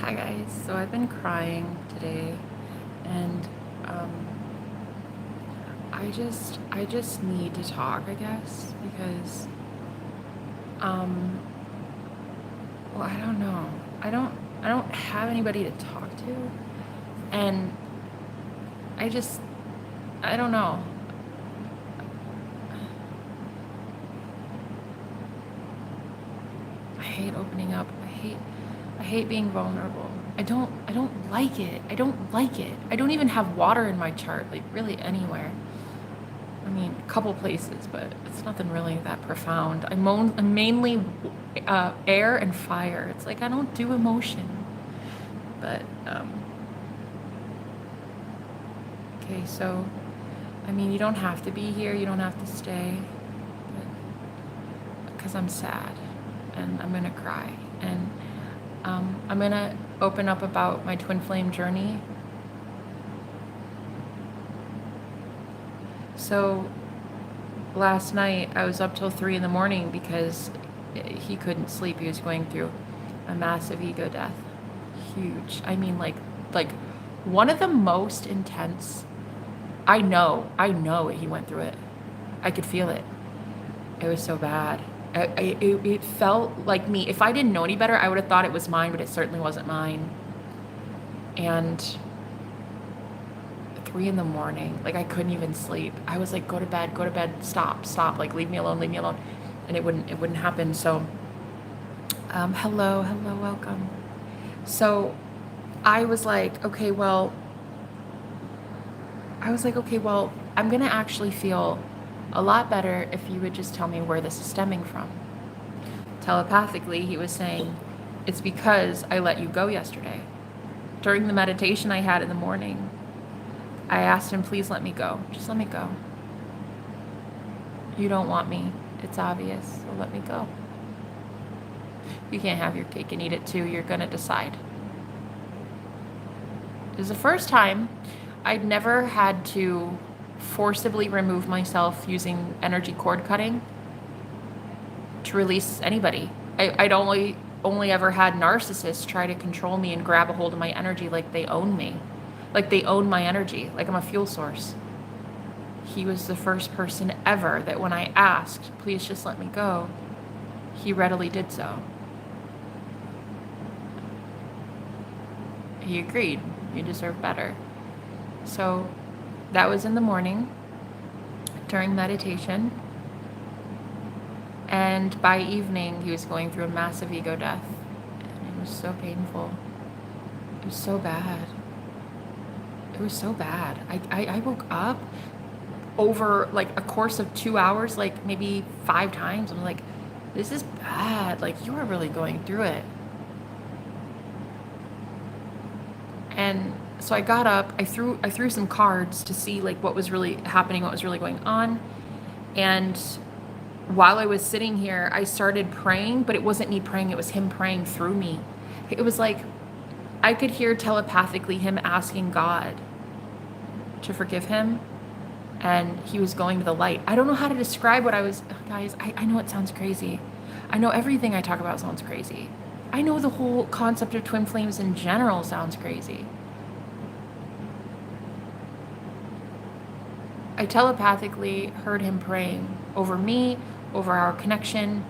Hi guys, so I've been crying today and um, I just need to talk, I guess, because um, well, I don't know. I don't have anybody to talk to, and I just I don't know. I hate opening up. I hate being vulnerable. I don't like it. I don't like it. I don't even have water in my chart, like really anywhere. I mean, a couple places, but it's nothing really that profound. I'm mainly air and fire. It's like I don't do emotion. But, okay, so, I mean, you don't have to be here. You don't have to stay. Because I'm sad and I'm going to cry. And I'm going to open up about my twin flame journey. So, last night I was up till 3 in the morning because he couldn't sleep. He was going through a massive ego death. Huge. I mean, like one of the most intense. I know he went through it. I could feel it. It was so bad. It felt like me. If I didn't know any better, I would have thought it was mine, but it certainly wasn't mine. And 3 in the morning, like I couldn't even sleep. I was like, go to bed, stop, like leave me alone. And it wouldn't happen. So, hello, welcome. So I was like, okay, well, I'm gonna actually feel a lot better if you would just tell me where this is stemming from. Telepathically, he was saying, it's because I let you go yesterday. During the meditation I had in the morning, I asked him, please let me go. Just let me go. You don't want me. It's obvious. So let me go. You can't have your cake and eat it too. You're going to decide. It was the first time I'd never had to forcibly remove myself using energy cord cutting to release anybody. I'd only ever had narcissists try to control me and grab a hold of my energy like they own me. Like they own my energy, like I'm a fuel source. He was the first person ever that when I asked, please just let me go, he readily did so. He agreed. You deserve better. So that was in the morning during meditation. And by evening, he was going through a massive ego death. And it was so painful. It was so bad. It was so bad. I woke up over like a course of 2 hours, like maybe 5 times. I'm like, this is bad. Like you are really going through it. And so I got up, I threw some cards to see like what was really happening, what was really going on. And while I was sitting here, I started praying, but it wasn't me praying, it was him praying through me. It was like I could hear telepathically him asking God to forgive him, and he was going to the light. I don't know how to describe what I was, guys, I know it sounds crazy. I know everything I talk about sounds crazy. I know the whole concept of twin flames in general sounds crazy. I telepathically heard him praying over me, over our connection,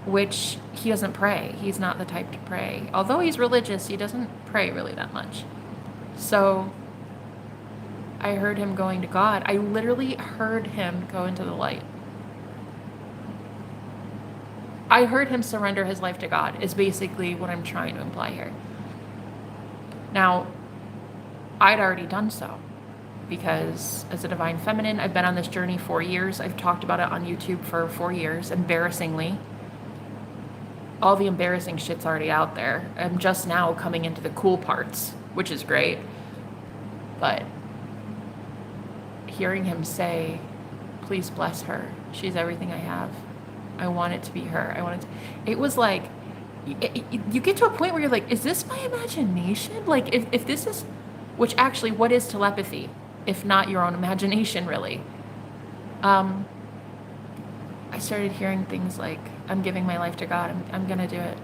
which he doesn't pray. He's not the type to pray. Although he's religious, he doesn't pray really that much. So I heard him going to God. I literally heard him go into the light. I heard him surrender his life to God, is basically what I'm trying to imply here. Now, I'd already done so because as a divine feminine, I've been on this journey 4 years. I've talked about it on YouTube for 4 years, embarrassingly. All the embarrassing shit's already out there. I'm just now coming into the cool parts, which is great. But hearing him say, please bless her. She's everything I have. I want it to be her. It was like, you get to a point where you're like, is this my imagination? Like, if this is, which actually, what is telepathy? If not your own imagination, really? I started hearing things like, I'm giving my life to God. I'm going to do it.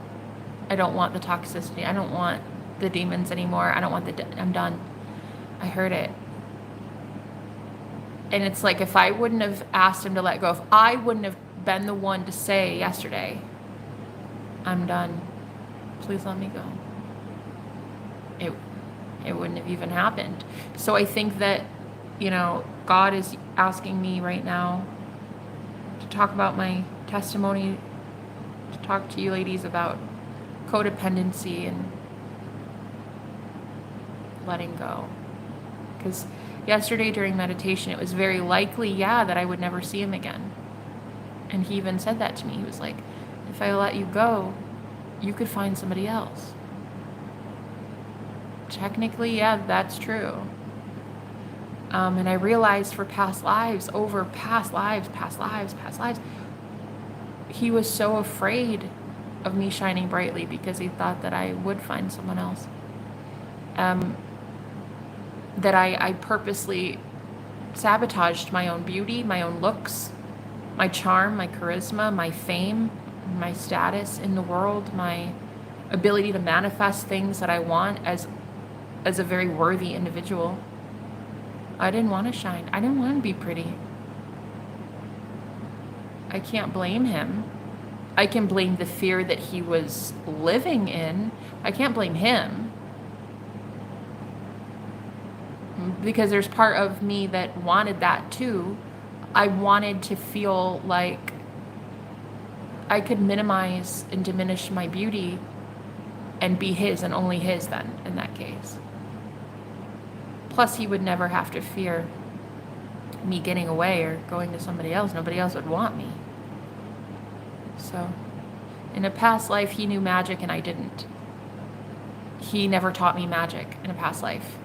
I don't want the toxicity. I don't want the demons anymore. I don't want I'm done. I heard it. And it's like, if I wouldn't have asked him to let go, if I wouldn't have been the one to say yesterday, I'm done, please let me go, it wouldn't have even happened. So I think that, God is asking me right now to talk about my testimony, to talk to you ladies about codependency and letting go. Because yesterday during meditation, it was very likely, that I would never see him again. And he even said that to me. He was like, if I let you go, you could find somebody else. Technically, that's true. And I realized for past lives, he was so afraid of me shining brightly because he thought that I would find someone else. That I purposely sabotaged my own beauty, my own looks, my charm, my charisma, my fame, my status in the world, my ability to manifest things that I want as a very worthy individual. I didn't want to shine. I didn't want to be pretty. I can't blame him. I can blame the fear that he was living in. I can't blame him. Because there's part of me that wanted that too. I wanted to feel like I could minimize and diminish my beauty and be his and only his then, in that case. Plus, he would never have to fear me getting away or going to somebody else. Nobody else would want me. So, in a past life, he knew magic and I didn't. He never taught me magic in a past life.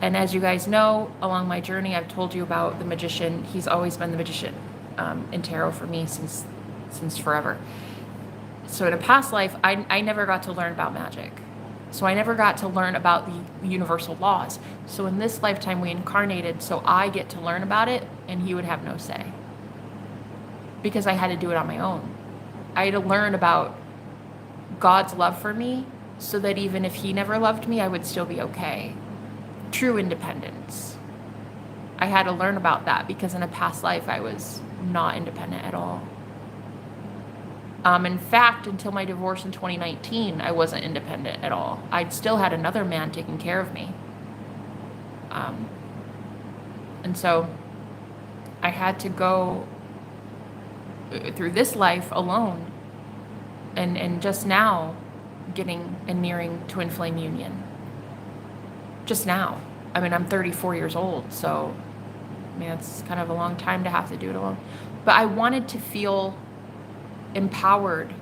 And as you guys know, along my journey, I've told you about the magician. He's always been the magician in tarot for me since forever. So in a past life, I never got to learn about magic. So I never got to learn about the universal laws. So in this lifetime, we incarnated so I get to learn about it, and he would have no say. Because I had to do it on my own. I had to learn about God's love for me so that even if he never loved me, I would still be okay. True independence. I had to learn about that because in a past life, I was not independent at all. In fact, until my divorce in 2019, I wasn't independent at all. I'd still had another man taking care of me. And so I had to go through this life alone and just now getting and nearing twin flame union. Just now. I mean, I'm 34 years old, so it's kind of a long time to have to do it alone. But I wanted to feel empowered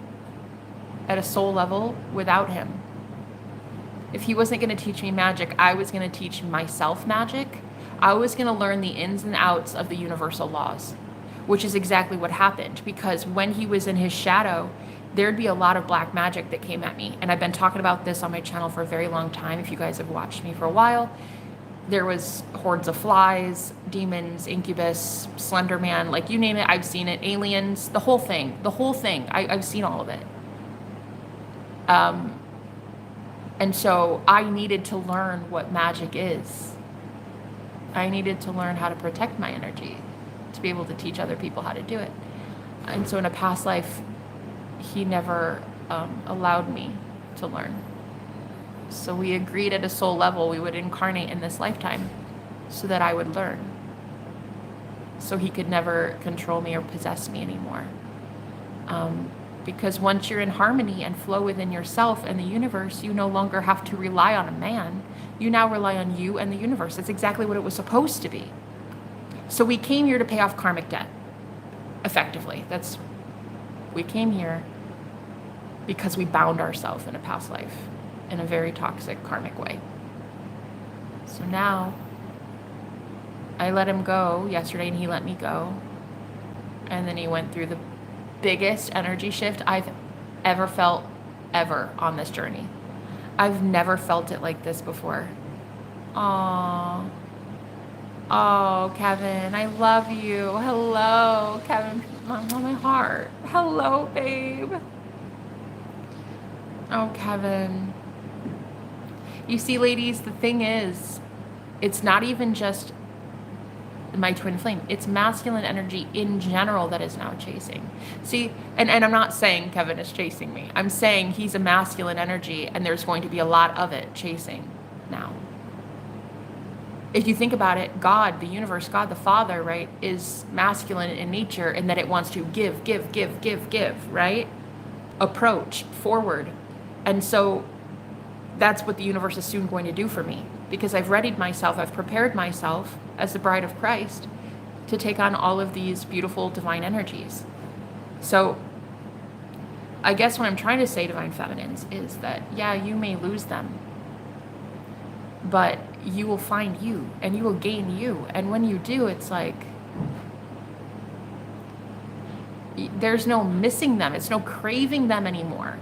at a soul level without him. If he wasn't going to teach me magic, I was going to teach myself magic. I was going to learn the ins and outs of the universal laws, which is exactly what happened. Because when he was in his shadow, there'd be a lot of black magic that came at me. And I've been talking about this on my channel for a very long time. If you guys have watched me for a while, there was hordes of flies, demons, incubus, Slender Man, like you name it, I've seen it. Aliens, the whole thing. I've seen all of it. And so I needed to learn what magic is. I needed to learn how to protect my energy, to be able to teach other people how to do it. And so in a past life, he never allowed me to learn. So we agreed at a soul level we would incarnate in this lifetime so that I would learn. So he could never control me or possess me anymore. Because once you're in harmony and flow within yourself and the universe, you no longer have to rely on a man. You now rely on you and the universe. That's exactly what it was supposed to be. So we came here to pay off karmic debt, effectively. We came here because we bound ourselves in a past life in a very toxic karmic way. So now I let him go yesterday and he let me go. And then he went through the biggest energy shift I've ever felt on this journey. I've never felt it like this before. Oh, Kevin, I love you. Hello, Kevin, on my heart. Hello, babe. Oh, Kevin. You see, ladies, the thing is, it's not even just my twin flame. It's masculine energy in general that is now chasing. See, and I'm not saying Kevin is chasing me. I'm saying he's a masculine energy and there's going to be a lot of it chasing now. If you think about it, God, the universe, God the Father, right, is masculine in nature in that it wants to give, right? Approach forward. And so that's what the universe is soon going to do for me, because I've readied myself, I've prepared myself as the bride of Christ to take on all of these beautiful divine energies. So I guess what I'm trying to say, divine feminines, is that, yeah, you may lose them, but you will find you and you will gain you. And when you do, it's like there's no missing them. It's no craving them anymore.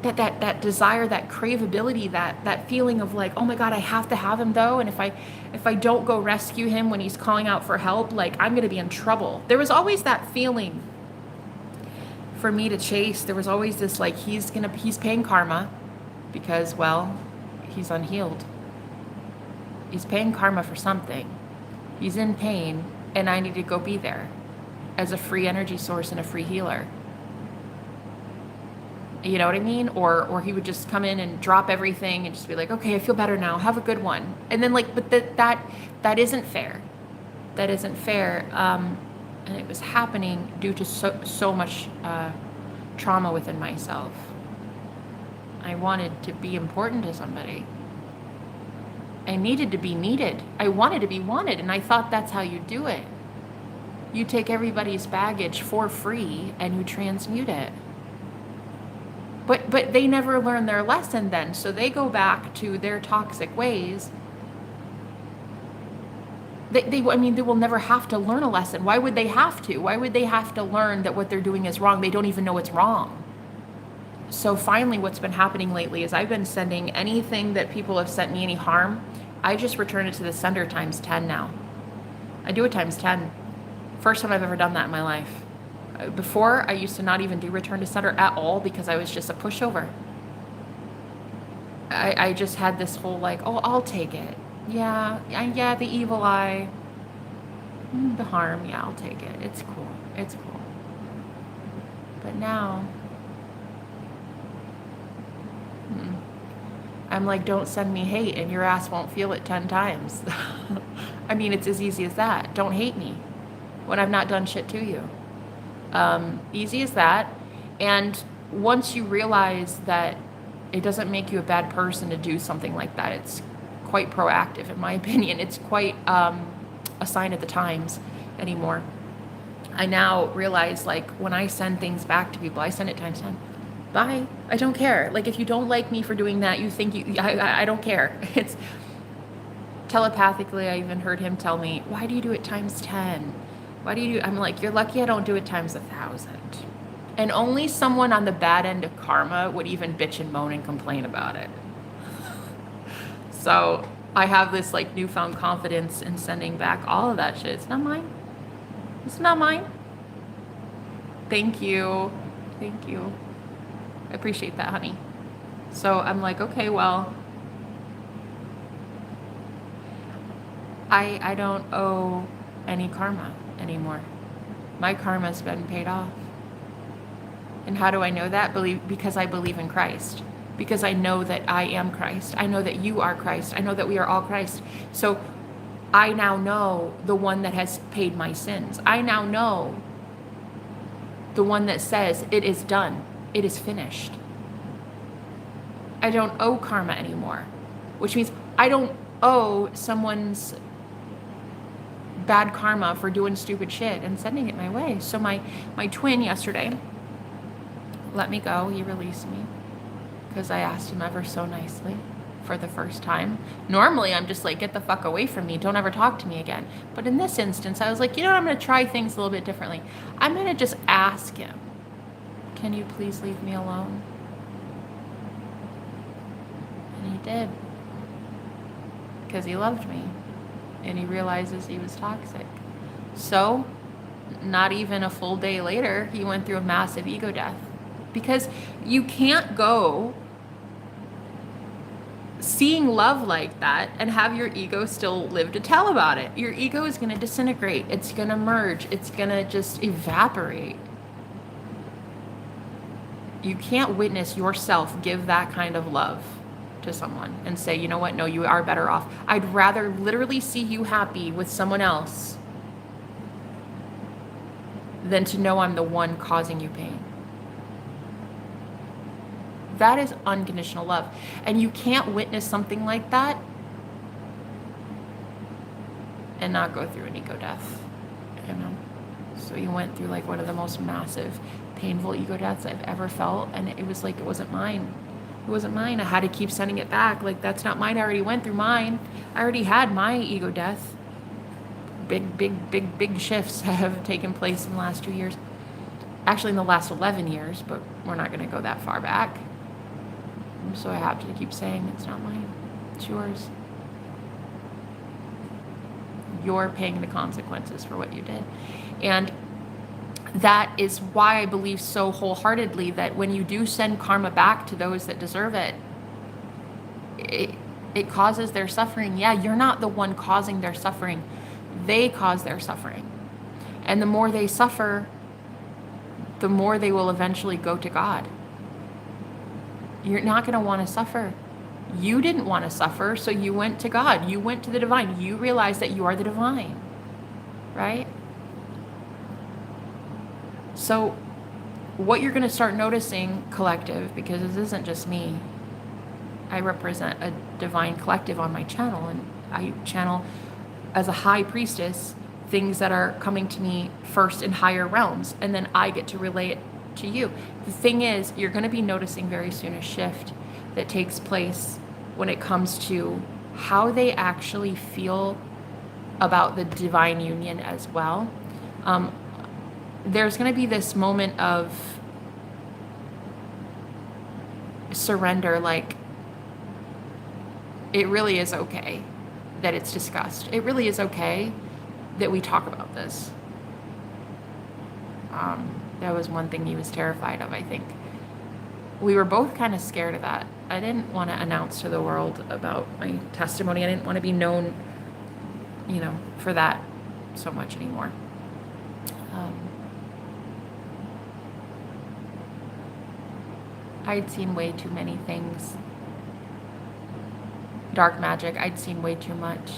That desire, that craveability, that feeling of like, oh my God, I have to have him though. And if I don't go rescue him when he's calling out for help, like I'm going to be in trouble. There was always that feeling for me to chase. There was always this like, he's paying karma because, well, he's unhealed. He's paying karma for something. He's in pain, and I need to go be there as a free energy source and a free healer. You know what I mean? Or he would just come in and drop everything and just be like, okay, I feel better now. Have a good one. And then like, but that isn't fair. That isn't fair. And it was happening due to so much trauma within myself. I wanted to be important to somebody. I needed to be needed. I wanted to be wanted, and I thought that's how you do it. You take everybody's baggage for free and you transmute it. But they never learn their lesson then, so they go back to their toxic ways. They will never have to learn a lesson. Why would they have to? Why would they have to learn that what they're doing is wrong? They don't even know it's wrong. So finally, what's been happening lately is I've been sending anything that people have sent me any harm, I just return it to the sender times 10 now. I do it times 10. First time I've ever done that in my life. Before, I used to not even do return to sender at all because I was just a pushover. I just had this whole like, oh, I'll take it. Yeah, the evil eye. The harm, yeah, I'll take it. It's cool. It's cool. But now, I'm like, don't send me hate and your ass won't feel it 10 times. I mean, it's as easy as that. Don't hate me when I've not done shit to you. Easy as that. And once you realize that it doesn't make you a bad person to do something like that, it's quite proactive, in my opinion. It's quite a sign of the times anymore. I now realize, like, when I send things back to people, I send it times 10. Bye. I don't care. Like, if you don't like me for doing that, you think I don't care. It's telepathically, I even heard him tell me, why do you do it times 10? Why do you do? I'm like, you're lucky I don't do it times 1,000. And only someone on the bad end of karma would even bitch and moan and complain about it. So I have this like newfound confidence in sending back all of that shit. It's not mine. It's not mine. Thank you. Thank you. I appreciate that, honey. So I'm like, okay, well, I don't owe any karma anymore. My karma's been paid off. And how do I know that? Because I believe in Christ. Because I know that I am Christ. I know that you are Christ. I know that we are all Christ. So I now know the one that has paid my sins. I now know the one that says it is done. It is finished. I don't owe karma anymore, which means I don't owe someone's bad karma for doing stupid shit and sending it my way. So my twin yesterday let me go. He released me because I asked him ever so nicely for the first time. Normally, I'm just like, get the fuck away from me. Don't ever talk to me again. But in this instance, I was like, you know what? I'm going to try things a little bit differently. I'm going to just ask him, can you please leave me alone? And he did. Because he loved me. And he realizes he was toxic. So, not even a full day later, he went through a massive ego death. Because you can't go seeing love like that and have your ego still live to tell about it. Your ego is going to disintegrate. It's going to merge. It's going to just evaporate. You can't witness yourself give that kind of love to someone and say, you know what? No, you are better off. I'd rather literally see you happy with someone else than to know I'm the one causing you pain. That is unconditional love. And you can't witness something like that and not go through an ego death, you know? So you went through like one of the most massive, painful ego deaths I've ever felt. And it was like, it wasn't mine. It wasn't mine. I had to keep sending it back. Like, that's not mine. I already went through mine. I already had my ego death. Big shifts have taken place in the last 2 years. Actually, in the last 11 years, but we're not going to go that far back. So I have to keep saying it's not mine. It's yours. You're paying the consequences for what you did. And that is why I believe so wholeheartedly that when you do send karma back to those that deserve it, it causes their suffering. Yeah, you're not the one causing their suffering. They cause their suffering. And the more they suffer, the more they will eventually go to God. You're not going to want to suffer. You didn't want to suffer, so you went to God. You went to the divine. You realized that you are the divine, right? So what you're going to start noticing, collective, because this isn't just me. I represent a divine collective on my channel, and I channel as a high priestess things that are coming to me first in higher realms, and then I get to relay it to you. The thing is, you're going to be noticing very soon a shift that takes place when it comes to how they actually feel about the divine union as well. There's going to be this moment of surrender, like, it really is okay that it's discussed. It really is okay that we talk about this. That was one thing he was terrified of, I think. We were both kind of scared of that. I didn't want to announce to the world about my testimony. I didn't want to be known, for that so much anymore. I'd seen way too many things. Dark magic, I'd seen way too much.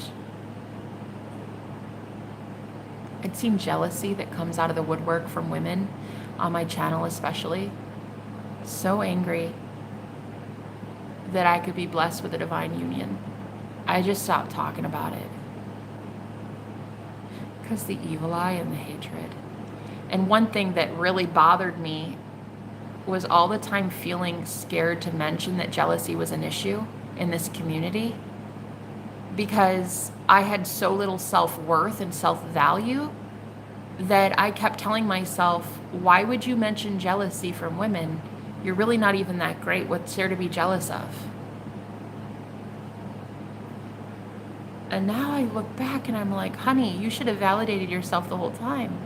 I'd seen jealousy that comes out of the woodwork from women on my channel especially. So angry that I could be blessed with a divine union. I just stopped talking about it. Because the evil eye and the hatred. And one thing that really bothered me was all the time feeling scared to mention that jealousy was an issue in this community, because I had so little self-worth and self-value that I kept telling myself, why would you mention jealousy from women? You're really not even that great. What's there to be jealous of? And now I look back and I'm like, honey, you should have validated yourself the whole time.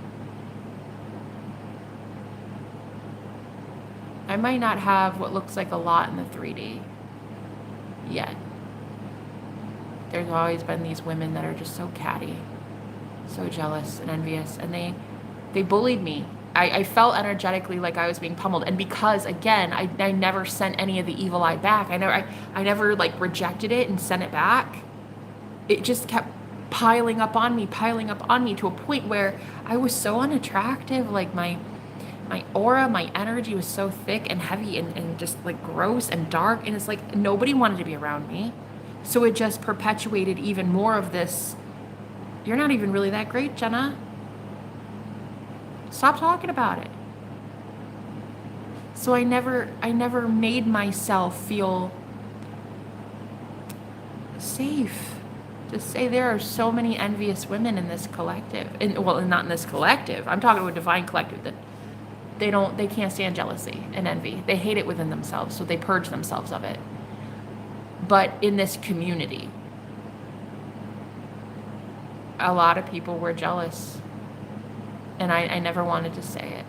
I might not have what looks like a lot in the 3D yet. There's always been these women that are just so catty, so jealous and envious, and they bullied me. I felt energetically like I was being pummeled, and because, again, I never sent any of the evil eye back. I never like rejected it and sent it back. It just kept piling up on me to a point where I was so unattractive. Like my aura, my energy was so thick and heavy and just like gross and dark, and it's like nobody wanted to be around me. So it just perpetuated even more of this, you're not even really that great, Jenna. Stop talking about it. So I never made myself feel safe to say there are so many envious women in this collective. Well, not in this collective. I'm talking about a divine collective that they can't stand jealousy and envy. They hate it within themselves, so they purge themselves of it. But in this community, a lot of people were jealous, and I never wanted to say it.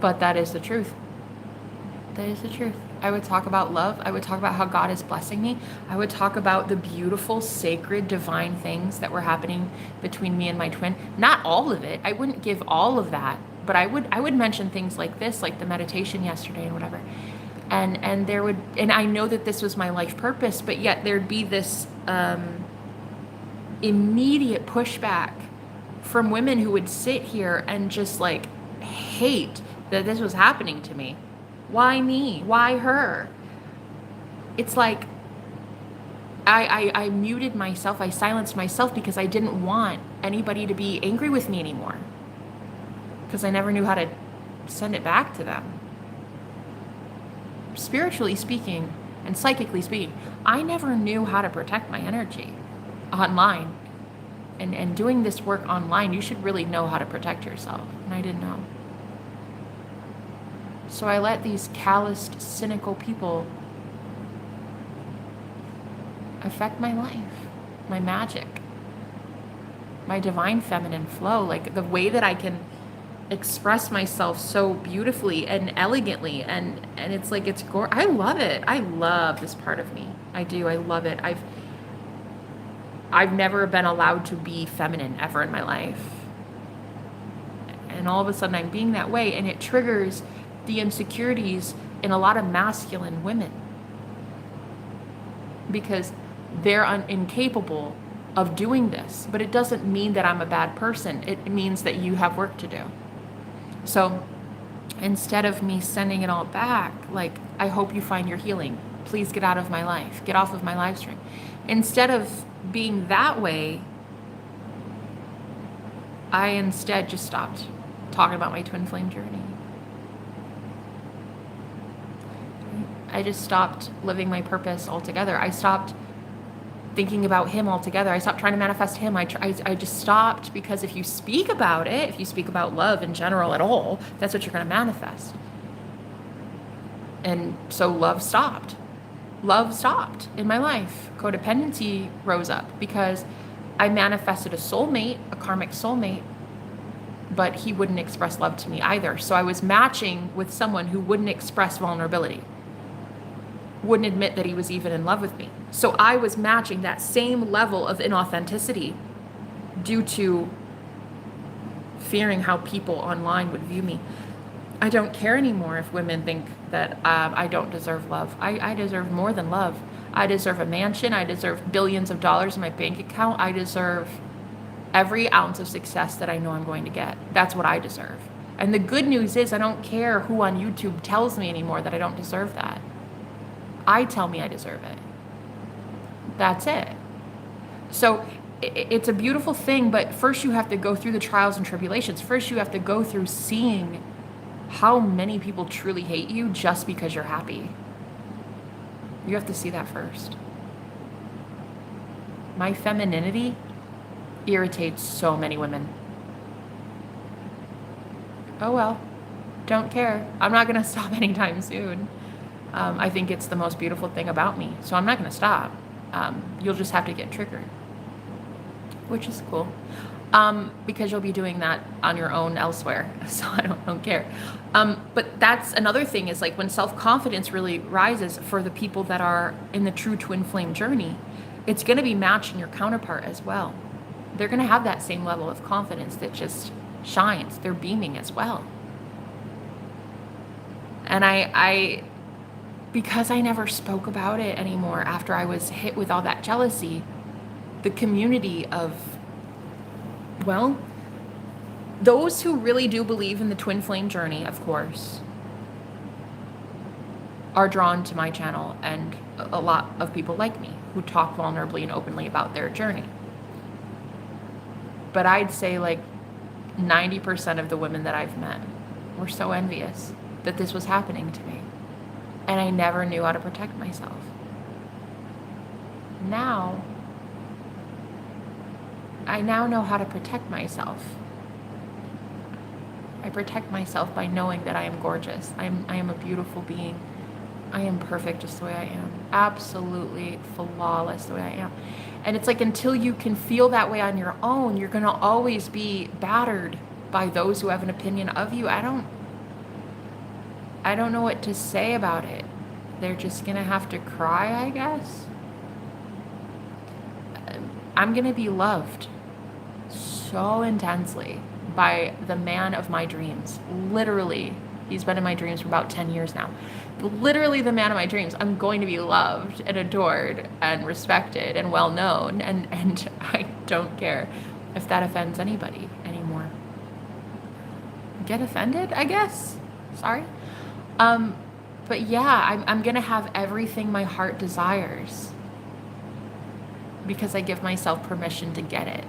But that is the truth. That is the truth. I would talk about love. I would talk about how God is blessing me. I would talk about the beautiful, sacred, divine things that were happening between me and my twin. Not all of it. I wouldn't give all of that, but I would mention things like this, like the meditation yesterday and whatever. And I know that this was my life purpose, but yet there'd be this immediate pushback from women who would sit here and just like hate that this was happening to me. Why me? Why her? It's like I muted myself, I silenced myself because I didn't want anybody to be angry with me anymore. Because I never knew how to send it back to them. Spiritually speaking and psychically speaking, I never knew how to protect my energy online. And doing this work online, you should really know how to protect yourself. And I didn't know. So I let these calloused, cynical people affect my life, my magic, my divine feminine flow, like the way that I can express myself so beautifully and elegantly, and it's like it's I love it. I love this part of me. I do. I love it. I've never been allowed to be feminine ever in my life. And all of a sudden I'm being that way, and it triggers the insecurities in a lot of masculine women because they're incapable of doing this. But it doesn't mean that I'm a bad person. It means that you have work to do. So instead of me sending it all back, like, I hope you find your healing. Please get out of my life. Get off of my live stream. Instead of being that way, I instead just stopped talking about my twin flame journey. I just stopped living my purpose altogether. I stopped thinking about him altogether. I stopped trying to manifest him. I just stopped, because if you speak about it, if you speak about love in general at all, that's what you're going to manifest. And so love stopped. Love stopped in my life. Codependency rose up because I manifested a soulmate, a karmic soulmate, but he wouldn't express love to me either. So I was matching with someone who wouldn't express vulnerability, wouldn't admit that he was even in love with me. So I was matching that same level of inauthenticity due to fearing how people online would view me. I don't care anymore if women think that I don't deserve love. I deserve more than love. I deserve a mansion. I deserve billions of dollars in my bank account. I deserve every ounce of success that I know I'm going to get. That's what I deserve. And the good news is I don't care who on YouTube tells me anymore that I don't deserve that. I tell me I deserve it. That's it. So it's a beautiful thing, but first you have to go through the trials and tribulations. First you have to go through seeing how many people truly hate you just because you're happy. You have to see that first. My femininity irritates so many women. Oh well, don't care. I'm not going to stop anytime soon. I think it's the most beautiful thing about me, so I'm not going to stop. You'll just have to get triggered, which is cool, because you'll be doing that on your own elsewhere, so I don't care. But that's another thing, is like when self-confidence really rises for the people that are in the true twin flame journey, it's going to be matching your counterpart as well. They're going to have that same level of confidence that just shines. They're beaming as well. And I because I never spoke about it anymore after I was hit with all that jealousy, the community of, well, those who really do believe in the twin flame journey, of course, are drawn to my channel, and a lot of people like me who talk vulnerably and openly about their journey. But I'd say like 90% of the women that I've met were so envious that this was happening to me. And I never knew how to protect myself. Now, I now know how to protect myself. I protect myself by knowing that I am gorgeous. I am a beautiful being. I am perfect just the way I am. Absolutely flawless the way I am. And it's like, until you can feel that way on your own, you're going to always be battered by those who have an opinion of you. I don't know what to say about it. They're just gonna have to cry, I guess. I'm gonna be loved so intensely by the man of my dreams. Literally, he's been in my dreams for about 10 years now. Literally the man of my dreams. I'm going to be loved and adored and respected and well known, and I don't care if that offends anybody anymore. Get offended, I guess. Sorry. But yeah, I'm gonna have everything my heart desires because I give myself permission to get it.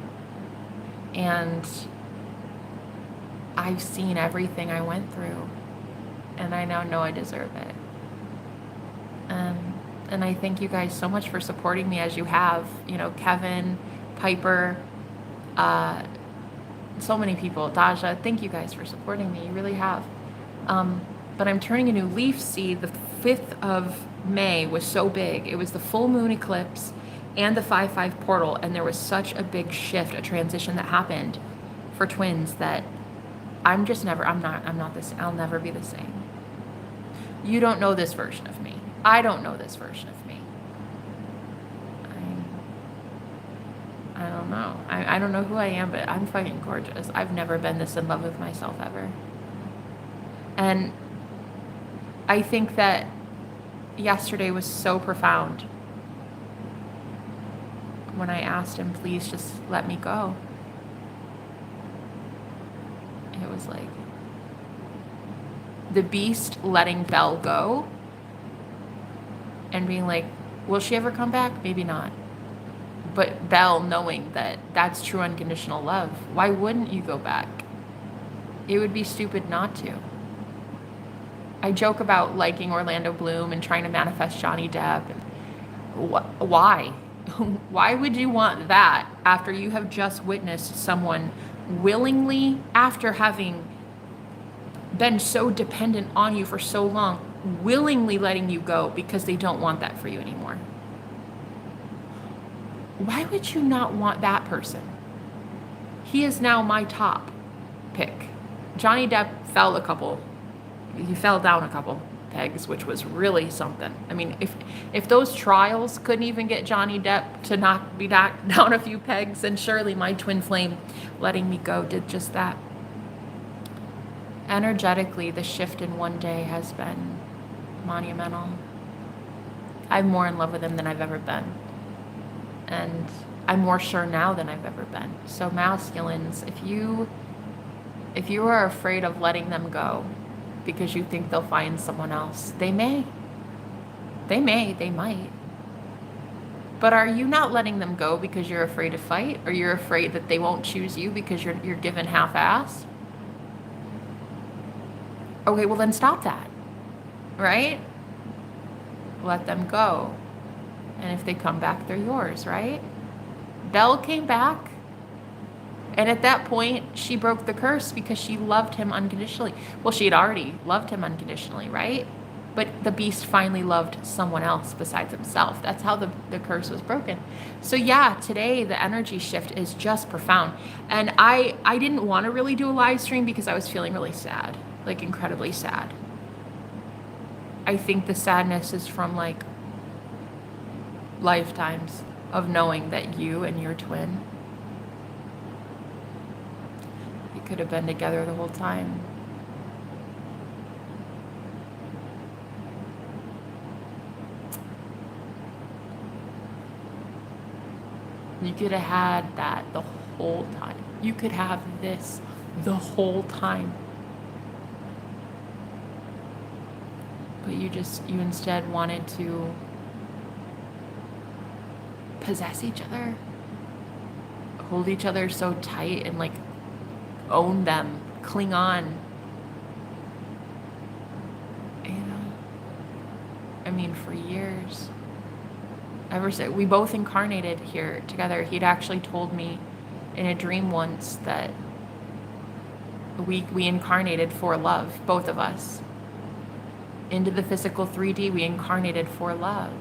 And I've seen everything I went through, and I now know I deserve it. And I thank you guys so much for supporting me as you have. You know, Kevin, Piper, so many people, Daja, thank you guys for supporting me. You really have. But I'm turning a new leaf. See, the 5th of May was so big. It was the full moon eclipse and the 5/5 portal, and there was such a big shift, a transition that happened for twins that I'm not this, I'll never be the same. You don't know this version of me. I don't know this version of me. I don't know. I don't know who I am, but I'm fucking gorgeous. I've never been this in love with myself ever. And I think that yesterday was so profound when I asked him, please just let me go. It was like the beast letting Belle go and being like, will she ever come back? Maybe not. But Belle knowing that that's true unconditional love. Why wouldn't you go back? It would be stupid not to. I joke about liking Orlando Bloom and trying to manifest Johnny Depp. Why? Why would you want that after you have just witnessed someone willingly, after having been so dependent on you for so long, willingly letting you go because they don't want that for you anymore? Why would you not want that person? He is now my top pick. Johnny Depp fell down a couple pegs, which was really something. I mean, if those trials couldn't even get Johnny Depp to be knocked down a few pegs, then surely my twin flame letting me go did just that. Energetically, the shift in one day has been monumental. I'm more in love with him than I've ever been. And I'm more sure now than I've ever been. So masculines, if you are afraid of letting them go because you think they'll find someone else, they might. But are you not letting them go because you're afraid to fight, or you're afraid that they won't choose you because you're given half-ass? Okay, well then stop that, right? Let them go. And if they come back, they're yours, right? Belle came back. And at that point, she broke the curse because she loved him unconditionally. Well, she had already loved him unconditionally, right? But the beast finally loved someone else besides himself. That's how the curse was broken. So yeah, today the energy shift is just profound. And I didn't want to really do a live stream because I was feeling really sad, like incredibly sad. I think the sadness is from like lifetimes of knowing that you and your twin, you could have been together the whole time. You could have had that the whole time. You could have this the whole time. But you instead wanted to possess each other, hold each other so tight and like own them, cling on. You know, I mean, for years. Ever since we both incarnated here together, he'd actually told me in a dream once that we incarnated for love, both of us. Into the physical 3D, we incarnated for love.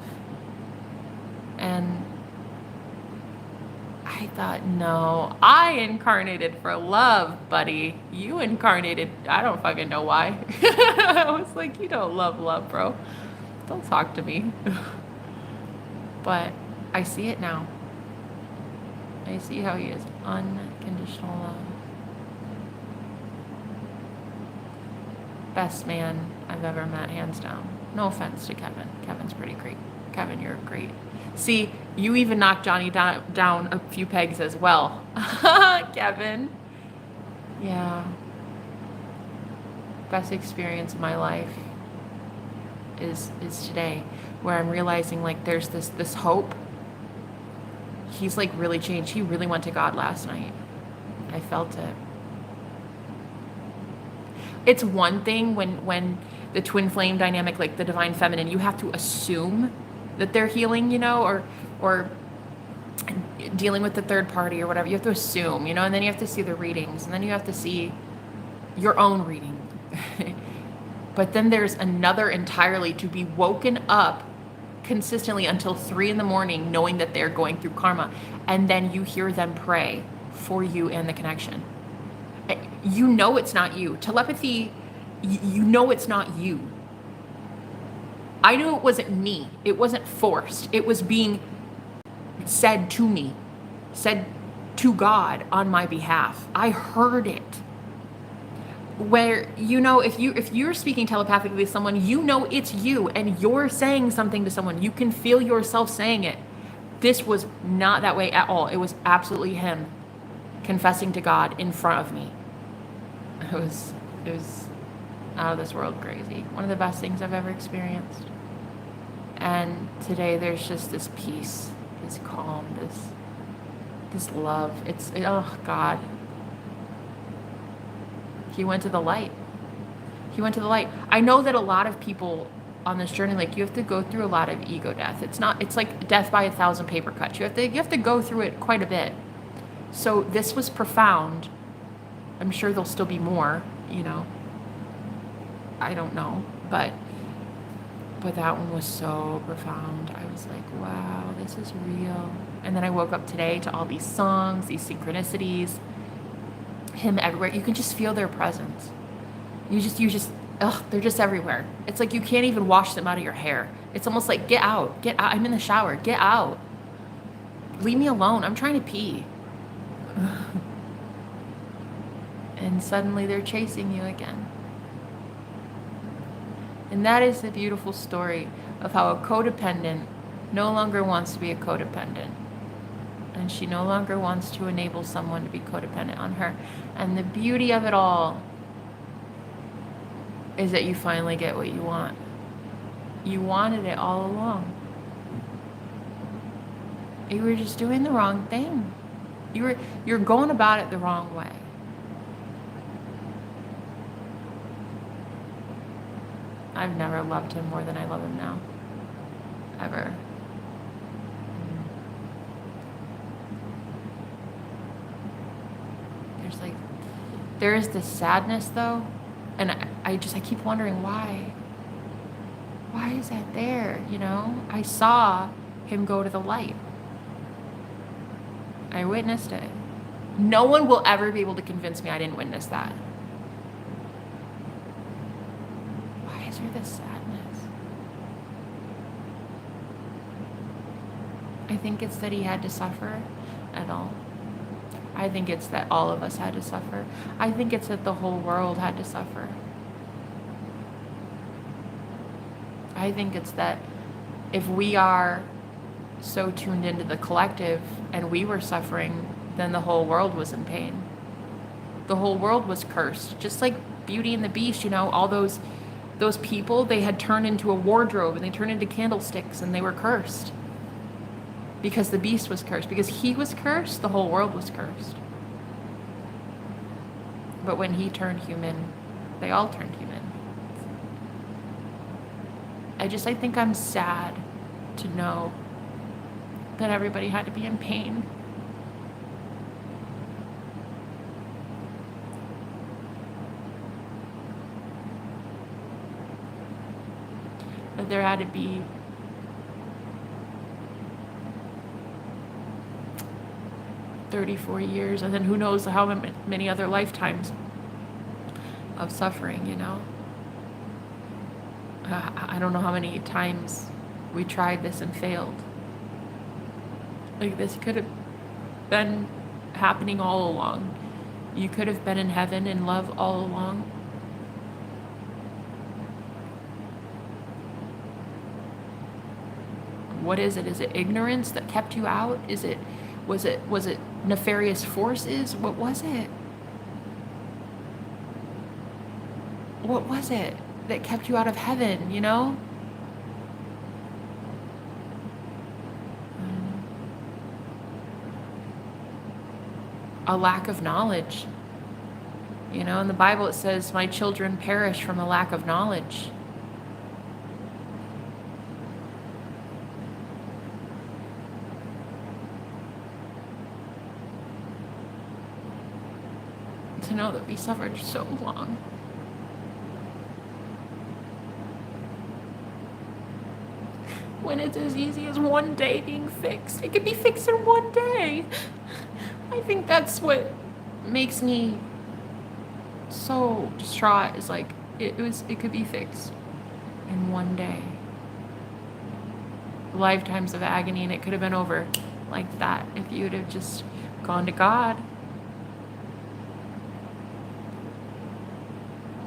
And I I thought, no, I incarnated for love, buddy. You incarnated, I don't fucking know why. I was like, you don't love love, bro. Don't talk to me. But I see it now. I see how he is unconditional love. Best man I've ever met, hands down. No offense to Kevin. Kevin's pretty great. Kevin, you're great. See, you even knocked Johnny down a few pegs as well. Kevin. Yeah. Best experience of my life is today, where I'm realizing like there's this hope. He's like really changed. He really went to God last night. I felt it. It's one thing when the twin flame dynamic, like the divine feminine, you have to assume that they're healing, you know, or dealing with the third party or whatever. You have to assume, you know, and then you have to see the readings, and then you have to see your own reading. But then there's another entirely, to be woken up consistently until 3 a.m, knowing that they're going through karma, and then you hear them pray for you and the connection. You know it's not you. Telepathy, you know it's not you. I knew it wasn't me. It wasn't forced. It was being said to me, said to God on my behalf. I heard it. Where, you know, if you're speaking telepathically to someone, you know it's you, and you're saying something to someone. You can feel yourself saying it. This was not that way at all. It was absolutely him confessing to God in front of me. It was out of this world crazy. One of the best things I've ever experienced. And today there's just this peace, this calm, this love. Oh God. He went to the light. He went to the light. I know that a lot of people on this journey, like, you have to go through a lot of ego death. It's like death by 1,000 paper cuts. You have to go through it quite a bit. So this was profound. I'm sure there'll still be more, you know. I don't know, but that one was so profound. I was like, wow, this is real. And then I woke up today to all these songs, these synchronicities, him everywhere. You can just feel their presence. You just, they're just everywhere. It's like you can't even wash them out of your hair. It's almost like, get out. I'm in the shower. Get out. Leave me alone. I'm trying to pee. And suddenly they're chasing you again. And that is the beautiful story of how a codependent no longer wants to be a codependent. And she no longer wants to enable someone to be codependent on her. And the beauty of it all is that you finally get what you want. You wanted it all along. You were just doing the wrong thing. You're going about it the wrong way. I've never loved him more than I love him now. Ever. There is this sadness though, and I keep wondering why. Why is that there, you know? I saw him go to the light. I witnessed it. No one will ever be able to convince me I didn't witness that. Why is there this sadness? I think it's that he had to suffer at all. I think it's that all of us had to suffer. I think it's that the whole world had to suffer. I think it's that if we are so tuned into the collective and we were suffering, then the whole world was in pain. The whole world was cursed. Just like Beauty and the Beast, you know, all those people, they had turned into a wardrobe and they turned into candlesticks and they were cursed. Because the beast was cursed. Because he was cursed, the whole world was cursed. But when he turned human, they all turned human. I think I'm sad to know that everybody had to be in pain. That there had to be 34 years, and then who knows how many other lifetimes of suffering, you know? I don't know how many times we tried this and failed. Like, this could have been happening all along. You could have been in heaven in love all along. What is it? Is it ignorance that kept you out? Was it nefarious forces? What was it? What was it that kept you out of heaven, you know? A lack of knowledge. You know, in the Bible it says, my children perish from a lack of knowledge. To know that we suffered so long. When it's as easy as one day being fixed. It could be fixed in one day. I think that's what makes me so distraught, is like it could be fixed in one day. Lifetimes of agony, and it could have been over like that if you would have just gone to God.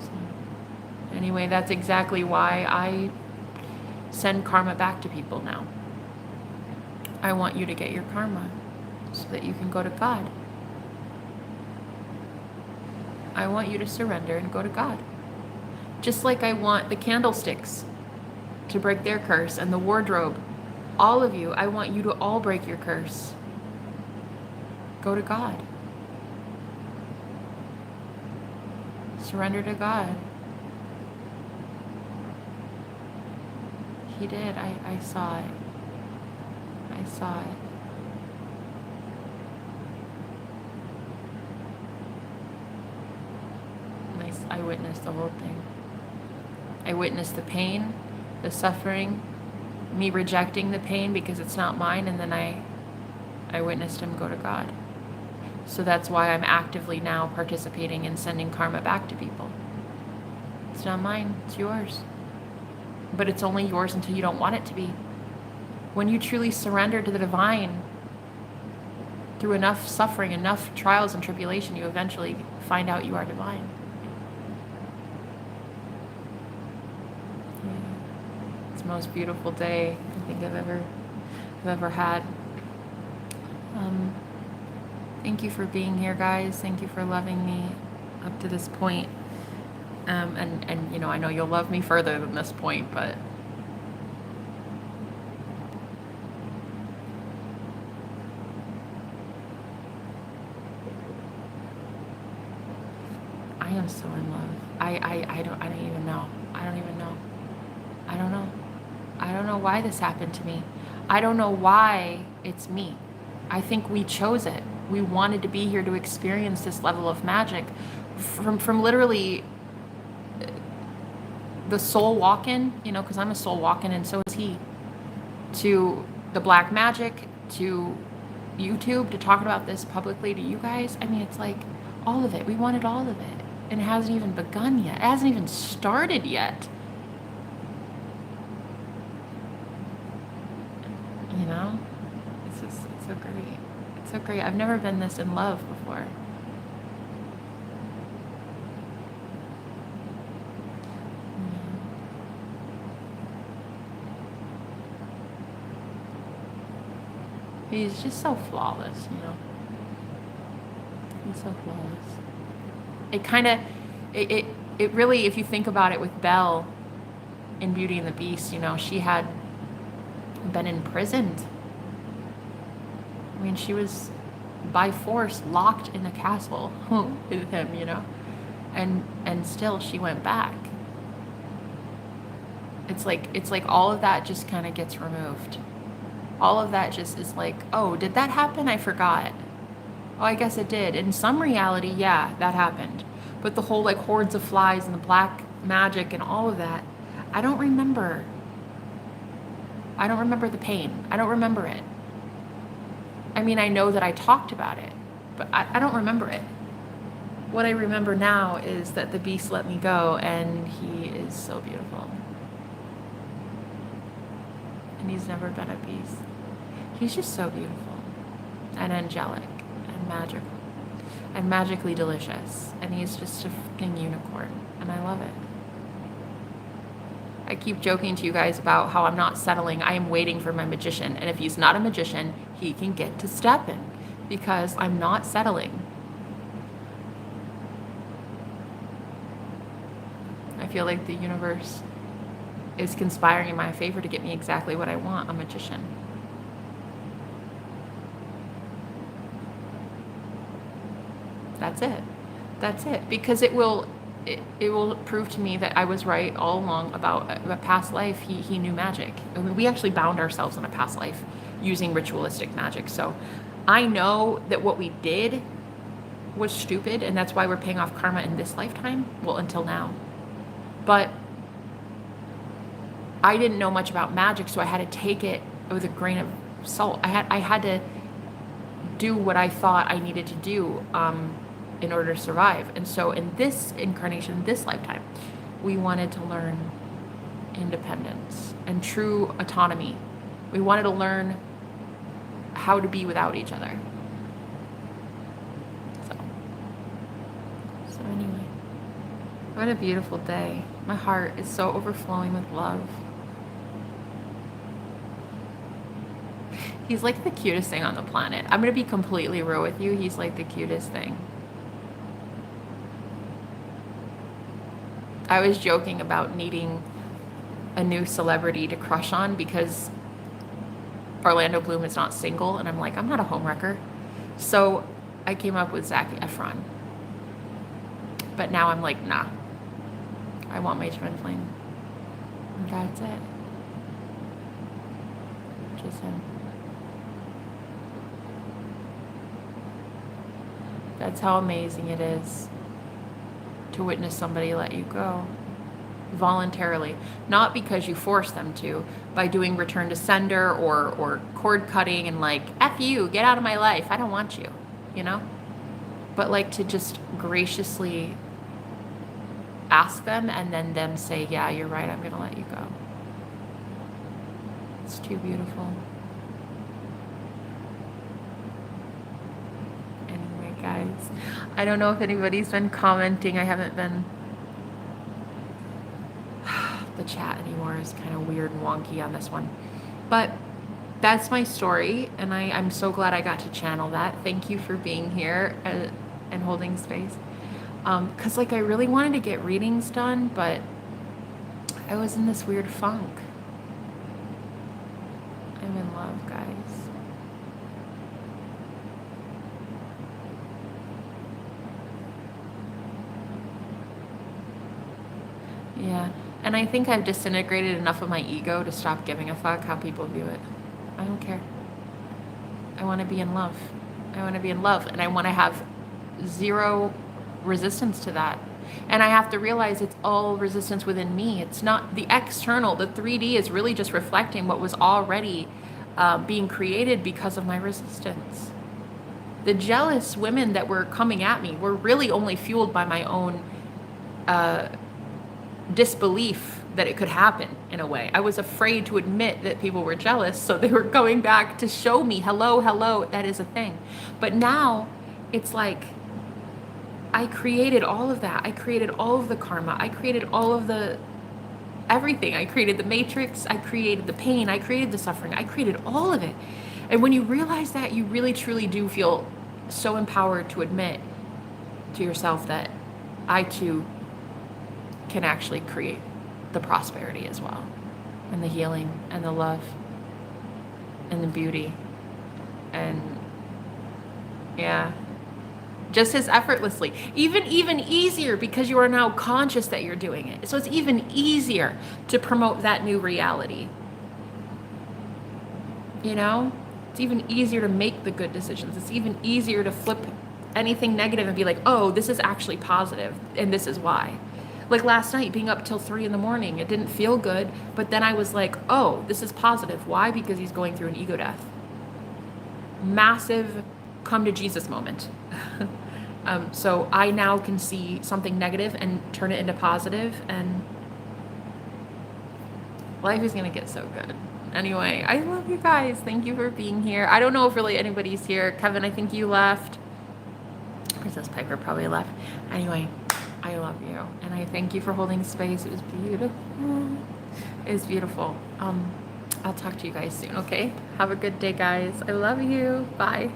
So, anyway, that's exactly why I send karma back to people now. I want you to get your karma so that you can go to God. I want you to surrender and go to God. Just like I want the candlesticks to break their curse, and the wardrobe, all of you, I want you to all break your curse. Go to God. Surrender to God. He did. I saw it. I saw it. I witnessed the whole thing. I witnessed the pain, the suffering, me rejecting the pain because it's not mine, and then I witnessed him go to God. So that's why I'm actively now participating in sending karma back to people. It's not mine, it's yours. But it's only yours until you don't want it to be. When you truly surrender to the divine, through enough suffering, enough trials and tribulation, you eventually find out you are divine. It's the most beautiful day I think I've ever had. Thank you for being here, guys. Thank you for loving me up to this point. And you know, I know you'll love me further than this point, but I am so in love. I don't even know. I don't even know. I don't know. I don't know why this happened to me. I don't know why it's me. I think we chose it. We wanted to be here to experience this level of magic from literally the soul walk-in, you know, because I'm a soul walk-in and so is he, to the black magic, to YouTube, to talking about this publicly to you guys. I mean, it's like all of it. We wanted all of it. And it hasn't even begun yet. It hasn't even started yet. You know? It's so great. It's so great. I've never been this in love before. He's just so flawless, you know? He's so flawless. It kind of, it really, if you think about it with Belle in Beauty and the Beast, you know, she had been imprisoned. I mean, she was by force locked in a castle with him, you know, and still she went back. It's like all of that just kind of gets removed. All of that just is like, oh, did that happen? I forgot. Oh, I guess it did. In some reality, yeah, that happened. But the whole like hordes of flies and the black magic and all of that, I don't remember. I don't remember the pain. I don't remember it. I mean, I know that I talked about it. but I don't remember it. What I remember now is that the beast let me go, and he is so beautiful. And he's never been a beast. He's just so beautiful and angelic and magical and magically delicious. And he's just a freaking unicorn, and I love it. I keep joking to you guys about how I'm not settling. I am waiting for my magician. And if he's not a magician, he can get to stepping, because I'm not settling. I feel like the universe is conspiring in my favor to get me exactly what I want, a magician. That's it. That's it. Because it will prove to me that I was right all along about a past life. He knew magic. I mean, we actually bound ourselves in a past life using ritualistic magic. So I know that what we did was stupid, and that's why we're paying off karma in this lifetime. Well, until now. But I didn't know much about magic, so I had to take it with a grain of salt. I had to do what I thought I needed to do in order to survive. And so in this incarnation, this lifetime, we wanted to learn independence and true autonomy. We wanted to learn how to be without each other. So anyway, what a beautiful day. My heart is so overflowing with love. He's like the cutest thing on the planet. I'm going to be completely real with you. He's like the cutest thing. I was joking about needing a new celebrity to crush on because Orlando Bloom is not single. And I'm like, I'm not a homewrecker. So I came up with Zac Efron. But now I'm like, nah. I want my twin flame. And that's it. Just him. That's how amazing it is to witness somebody let you go voluntarily, not because you force them to, by doing return to sender or cord cutting and like, F you, get out of my life, I don't want you, you know? But like to just graciously ask them and then them say, yeah, you're right, I'm gonna let you go. It's too beautiful. Guys, I don't know if anybody's been commenting. I haven't been. The chat anymore is kind of weird and wonky on this one, but that's my story, and I'm so glad I got to channel that. Thank you for being here and holding space, because like I really wanted to get readings done, but I was in this weird funk. I'm in love, guys. Yeah, and I think I've disintegrated enough of my ego to stop giving a fuck how people view it. I don't care. I want to be in love. I want to be in love, and I want to have zero resistance to that. And I have to realize it's all resistance within me. It's not the external. The 3D is really just reflecting what was already being created because of my resistance. The jealous women that were coming at me were really only fueled by my own disbelief that it could happen in a way. I was afraid to admit that people were jealous, so they were going back to show me, hello, that is a thing. But now it's like I created all of that. I created all of the karma. I created all of the everything. I created the matrix. I created the pain. I created the suffering. I created all of it. And when you realize that, you really truly do feel so empowered to admit to yourself that I too can actually create the prosperity as well, and the healing and the love and the beauty, and yeah, just as effortlessly, even easier, because you are now conscious that you're doing it. So it's even easier to promote that new reality. You know, it's even easier to make the good decisions. It's even easier to flip anything negative and be like, oh, this is actually positive, and this is why. Like last night, being up till 3 a.m, it didn't feel good, but then I was like, oh, this is positive. Why? Because he's going through an ego death. Massive come to Jesus moment. So I now can see something negative and turn it into positive, and life is gonna get so good. Anyway, I love you guys. Thank you for being here. I don't know if really anybody's here. Kevin, I think you left. Princess Piper probably left. Anyway, I love you, and I thank you for holding space. It was beautiful. It was beautiful. I'll talk to you guys soon, okay? Have a good day, guys. I love you. Bye.